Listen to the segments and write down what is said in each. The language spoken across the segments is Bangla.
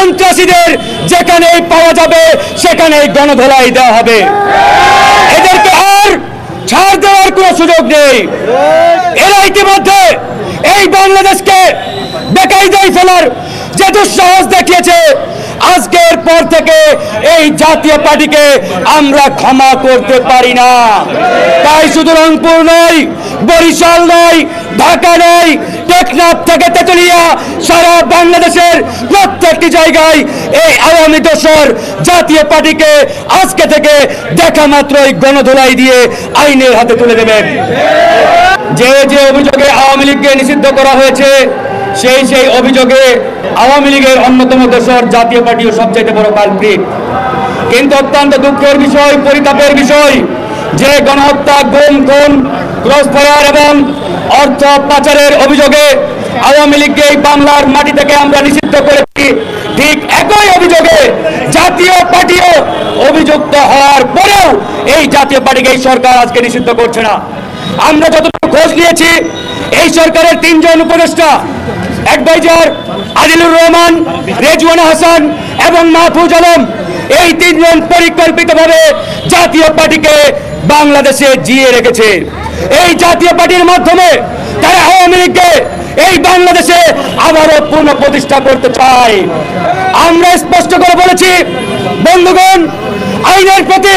সন্ত্রাসীদের যেখানেই পাওয়া যাবে সেখানেই গণধোলাই দেওয়া হবে। এদেরকে আর ছাড় দেওয়ার কোনো সুযোগ নেই। এরা ইতিমধ্যে এই বাংলাদেশকে বেকায়দায় ফেলার যে দুঃসাহস দেখিয়েছে, আজকের পর থেকে এই জাতীয় পার্টিকে আমরা ক্ষমা করতে পারি না। তাই শুধু রংপুর নয়, বরিশাল নয়, ঢাকা নয়, টেকনাফ থেকে তেতুলিয়া, সারা বাংলাদেশের প্রত্যেকটি জায়গায় এই আওয়ামী দোসর জাতীয় পার্টিকে আজকে থেকে দেখা মাত্রই গণধোলাই দিয়ে আইনের হাতে তুলে দেবেন। যে যে অভিযোগে আওয়ামী লীগকে নিষিদ্ধ করা হয়েছে, সেই অভিযোগে আওয়ামী লীগের অন্যতম দোসর জাতীয় পার্টিও সবচাইতে বড় কালপ্রিট। কিন্তু অত্যন্ত দুঃখের বিষয়, পরিতাপের বিষয় যে গণহত্যা, গুম, খুন, ক্রসফায়ার এবং অর্থ পাচারের অভিযোগে আওয়ামী লীগকে এই বাংলার মাটি থেকে আমরা নিষিদ্ধ করেছি, ঠিক একই অভিযোগে জাতীয় পার্টিও অভিযুক্ত হওয়ার পরেও এই জাতীয় পার্টিকে এই সরকার আজকে নিষিদ্ধ করছে না। আমরা যতটুকু খোঁজ নিয়েছি, এই সরকারের 3 জন উপদেষ্টা, অ্যাডভাইজার আদিলুর রহমান, রেজওয়ানা হাসান এবং মাহফুজ আলম, এই 3 জন পরিকল্পিতভাবে জাতীয় পার্টিকে বাংলাদেশে জিয়ে রেখেছে। এই জাতীয় পার্টির মাধ্যমে তারা আওয়ামী লীগকে এই বাংলাদেশে আবারও পুনঃ প্রতিষ্ঠা করতে চায়। আমরা স্পষ্ট করে বলেছি, বন্ধুগণ, আইনের প্রতি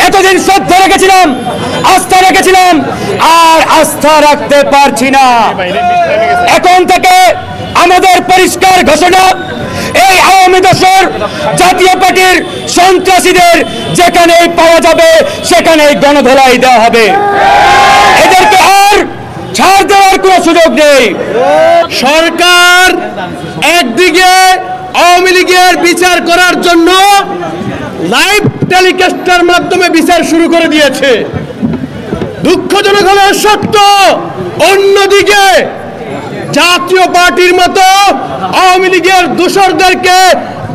এতদিন শ্রদ্ধা রেখেছিলাম, আস্থা রেখেছিলাম, আর আস্থা রাখতে পারছি না। এখন থেকে আমাদের পরিষ্কার ঘোষণা, এই আওয়ামী দোসর জাতীয় পার্টির সন্ত্রাসীদের যেখানেই পাওয়া যাবে সেখানেই গণধোলাই দেওয়া হবে। এদেরকে আর ছাড় দেওয়ার কোনো সুযোগ নেই। সরকার একদিকে আওয়ামী লীগের বিচার করার জন্য লাইভ টেলিকাস্টের মাধ্যমে বিচার শুরু করে দিয়েছে। দুঃখজনক হলো সত্য, অন্যদিকে জাতীয় পার্টির মতো আওয়ামী লীগের দোসরদেরকে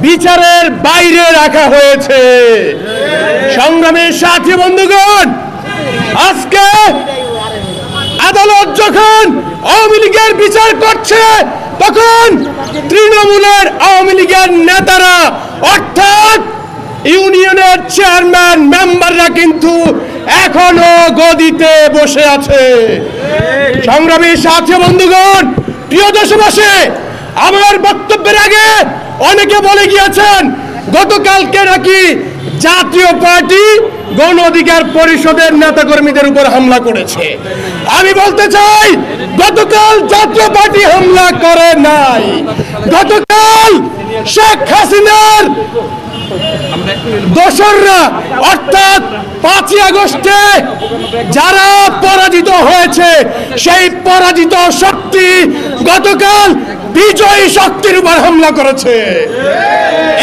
বিচারের বাইরে রাখা হয়েছে। সংগ্রামী সাথী বন্ধুগণ, আজকে আদালত যখন আওয়ামী লীগের বিচার করছে, তখন তৃণমূলের আওয়ামী লীগের নেতারা অর্থাৎ ইউনিয়নের চেয়ারম্যান মেম্বাররা কিন্তু এখনো গদিতে বসে আছে। সংগ্রামী সাথী বন্ধুগণ, প্রিয় দেশবাসী, আমার বক্তব্যের আগে অনেকে বলে গিয়েছেন গতকালকে নাকি জাতীয় পার্টি গণ অধিকার পরিষদের নেতাকর্মীদের উপর হামলা করেছে। আমি বলতে চাই, গতকাল জাতীয় পার্টি হামলা করে নাই। গতকাল শেখ হাসিনার দোসররা অর্থাৎ 5ই আগস্টে যারা পরাজিত হয়েছে, সেই পরাজিত শক্তি গতকাল বিজয়ী শক্তির উপর হামলা করেছে।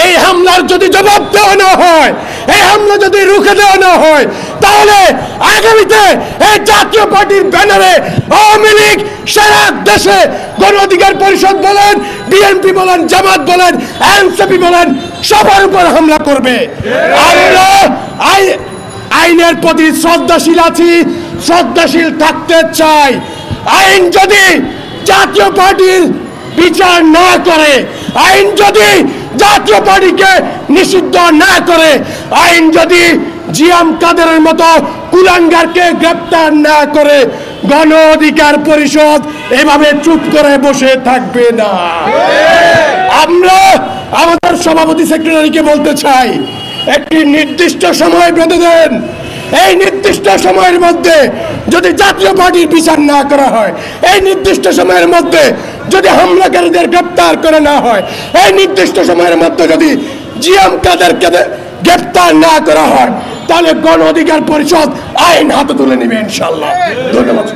এই হামলার যদি জবাব দেওয়া না হয়, এই হামলা যদি রুখে দেওয়া না হয়, তাহলে আগামীতে এই জাতীয় পার্টির ব্যানারে আওয়ামী লীগ সারা দেশে গণ অধিকার পরিষদ বলেন, বিএনপি বলেন, জামাত বলেন, এনসিপি বলেন, সবার উপর হামলা করবে। আমরা আইনের প্রতি শ্রদ্ধাশীল আছি, শ্রদ্ধাশীল থাকতে চাই। আইন যদি জাতীয় পার্টির বিচার না করে, আইন যদি জাতীয় পার্টিকে নিষিদ্ধ না করে, আইন যদি জিয়াম কাদেরের মতো কুলাঙ্গারকে গ্রেপ্তার না করে, গণ অধিকার পরিষদ এভাবে চুপ করে বসে থাকবে না। আমরা আমাদের সভাপতি সেক্রেটারিকে বলতে চাই, একটি নির্দিষ্ট সময় বেঁধে দেন। এই নির্দিষ্ট সময়ের মধ্যে যদি জাতীয় পার্টির বিচার না করা হয়, এই নির্দিষ্ট সময়ের মধ্যে যদি হামলাকারীদের গ্রেপ্তার করে না হয়, এই নির্দিষ্ট সময়ের মধ্যে যদি জিয়াম কাদেরকে গ্রেপ্তার না করা হয়, তাহলে গণ অধিকার পরিষদ আইন হাতে তুলে নেবে ইনশাআল্লাহ। ধন্যবাদ।